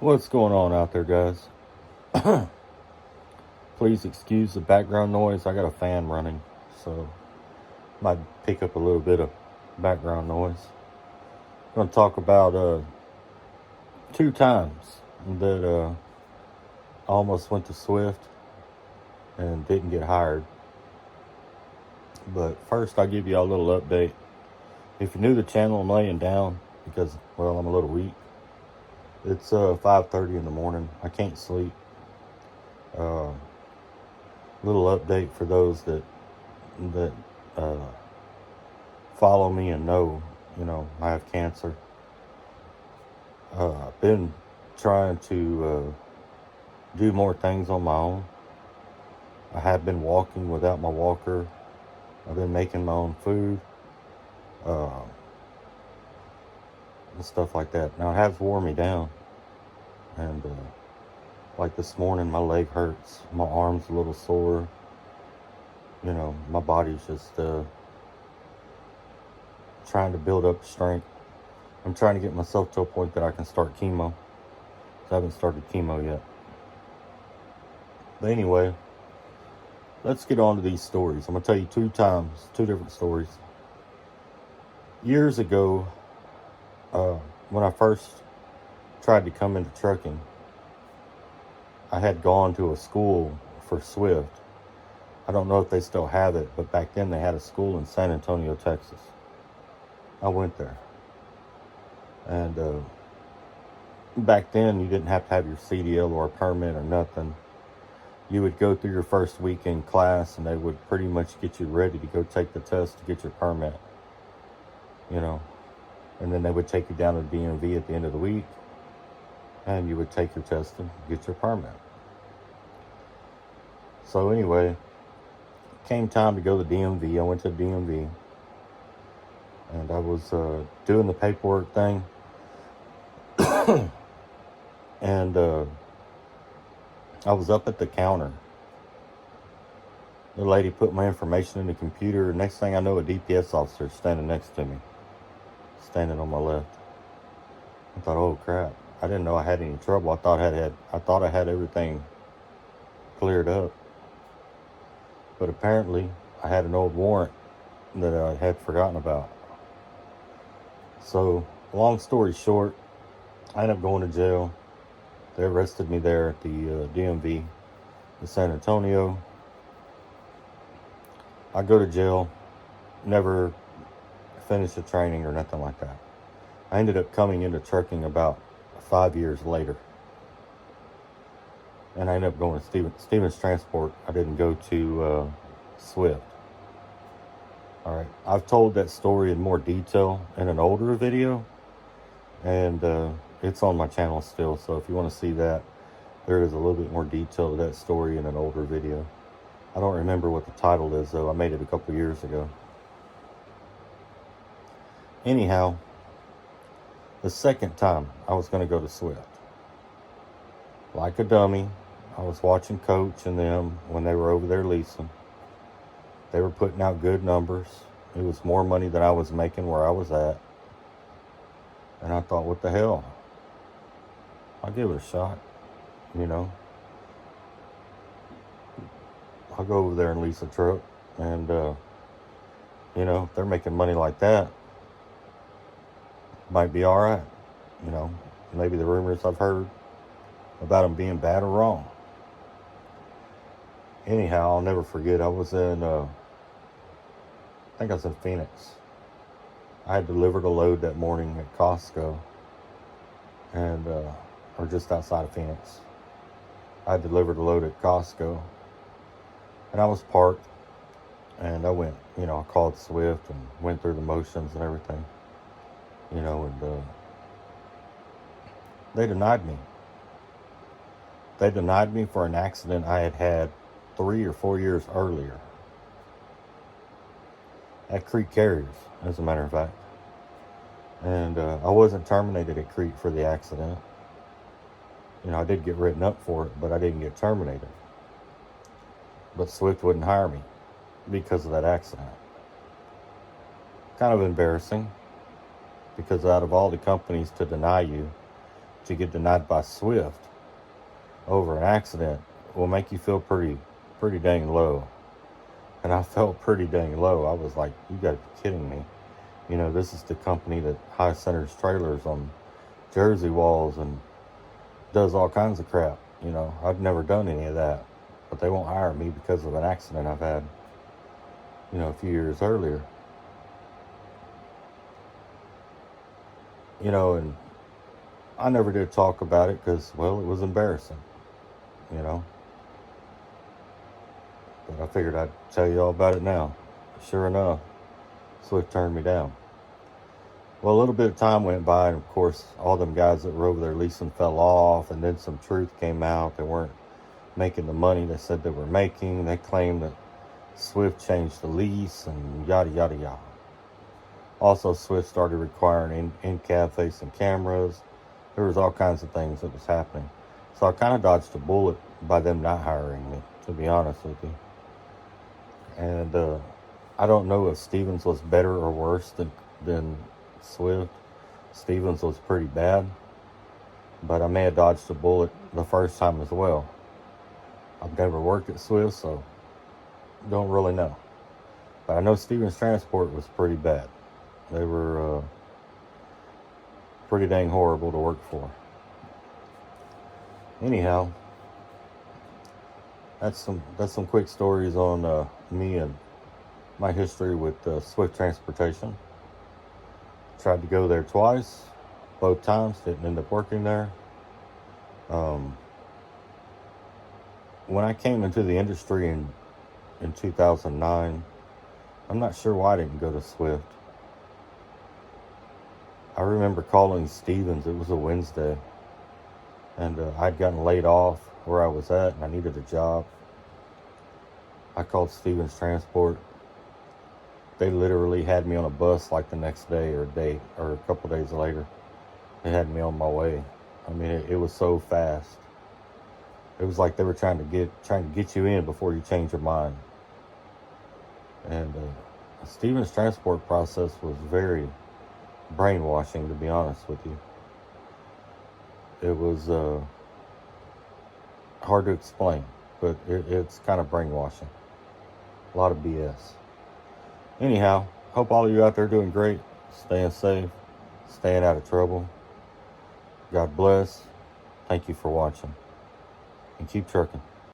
What's going on out there, guys? Please excuse the background noise. I got a fan running, so might pick up a little bit of background noise. I'm going to talk about two times that I almost went to Swift and didn't get hired. But first, I'll give you all a little update. If you're new to the channel, I'm laying down because, well, I'm a little weak. It's 5:30 in the morning. I can't sleep. Little update for those that follow me and know, I have cancer. I've been trying to do more things on my own. I have been walking without my walker. I've been making my own food, and stuff like that. Now, it has worn me down, and like this morning, my leg hurts, my arm's a little sore. My body's just trying to build up strength. I'm trying to get myself to a point that I can start chemo. I haven't started chemo yet. But anyway, let's get on to these stories. I'm going to tell you two different stories. Years ago, when I first tried to come into trucking, I had gone to a school for Swift. I don't know if they still have it, but back then they had a school in San Antonio, Texas. I went there. And back then you didn't have to have your CDL or a permit or nothing. You would go through your first week in class and they would pretty much get you ready to go take the test to get your permit. And then they would take you down to the DMV at the end of the week and you would take your test and get your permit. So anyway, came time to go to the DMV. I went to the DMV and I was doing the paperwork thing. And I was up at the counter. The lady put my information in the computer. Next thing I know, a DPS officer standing next to me, standing on my left. I thought, oh crap! I didn't know I had any trouble. I thought I had everything cleared up, but apparently I had an old warrant that I had forgotten about. So, long story short, I ended up going to jail. They arrested me there at the DMV in San Antonio. I go to jail, never finished the training or nothing like that. I ended up coming into trucking about 5 years later. And I ended up going to Stevens Transport. I didn't go to Swift. All right, I've told that story in more detail in an older video. And it's on my channel still, so if you want to see that, there is a little bit more detail to that story in an older video. I don't remember what the title is, though. I made it a couple years ago. Anyhow, the second time I was going to go to Swift. Like a dummy, I was watching Coach and them when they were over there leasing. They were putting out good numbers. It was more money than I was making where I was at. And I thought, what the hell? I'll give it a shot, I'll go over there and lease a truck. And, if they're making money like that, might be all right. Maybe the rumors I've heard about them being bad or wrong. Anyhow, I'll never forget, I was in, I think I was in Phoenix. I had delivered a load that morning at Costco, and or just outside of Phoenix. I delivered a load at Costco, and I was parked, and I went, I called Swift and went through the motions and everything, and they denied me. They denied me for an accident I had had 3 or 4 years earlier at Creek Carriers, as a matter of fact. And I wasn't terminated at Creek for the accident. I did get written up for it, but I didn't get terminated. But Swift wouldn't hire me because of that accident. Kind of embarrassing, because out of all the companies to deny you, to get denied by Swift over an accident will make you feel pretty dang low. And I felt pretty dang low. I was like, you gotta be kidding me. You know, this is the company that high centers trailers on Jersey walls and does all kinds of crap. You know, I've never done any of that, but they won't hire me because of an accident I've had, you know, a few years earlier. You know, and I never did talk about it because, well, it was embarrassing, you know. But I figured I'd tell you all about it now. Sure enough, Swift turned me down. Well, a little bit of time went by, and of course, all them guys that were over there leasing fell off, and then some truth came out. They weren't making the money they said they were making. They claimed that Swift changed the lease and yada, yada, yada. Also, Swift started requiring in-cab facing cameras. There was all kinds of things that was happening. So I kind of dodged a bullet by them not hiring me, to be honest with you. And I don't know if Stevens was better or worse than Swift. Stevens was pretty bad, but I may have dodged a bullet the first time as well. I've never worked at Swift, so don't really know. But I know Stevens Transport was pretty bad. They were pretty dang horrible to work for. Anyhow, that's some quick stories on me and my history with Swift Transportation. Tried to go there twice, both times didn't end up working there. When I came into the industry in 2009, I'm not sure why I didn't go to Swift. I remember calling Stevens. It was a Wednesday, and I'd gotten laid off where I was at, and I needed a job. I called Stevens Transport. They literally had me on a bus like the next day or a couple days later. They had me on my way. I mean, it was so fast. It was like they were trying to get you in before you change your mind. And the Stevens Transport process was very brainwashing, to be honest with you. It was hard to explain, but it's kind of brainwashing. A lot of BS. Anyhow, hope all of you out there doing great, staying safe, staying out of trouble. God bless. Thank you for watching. And keep trucking.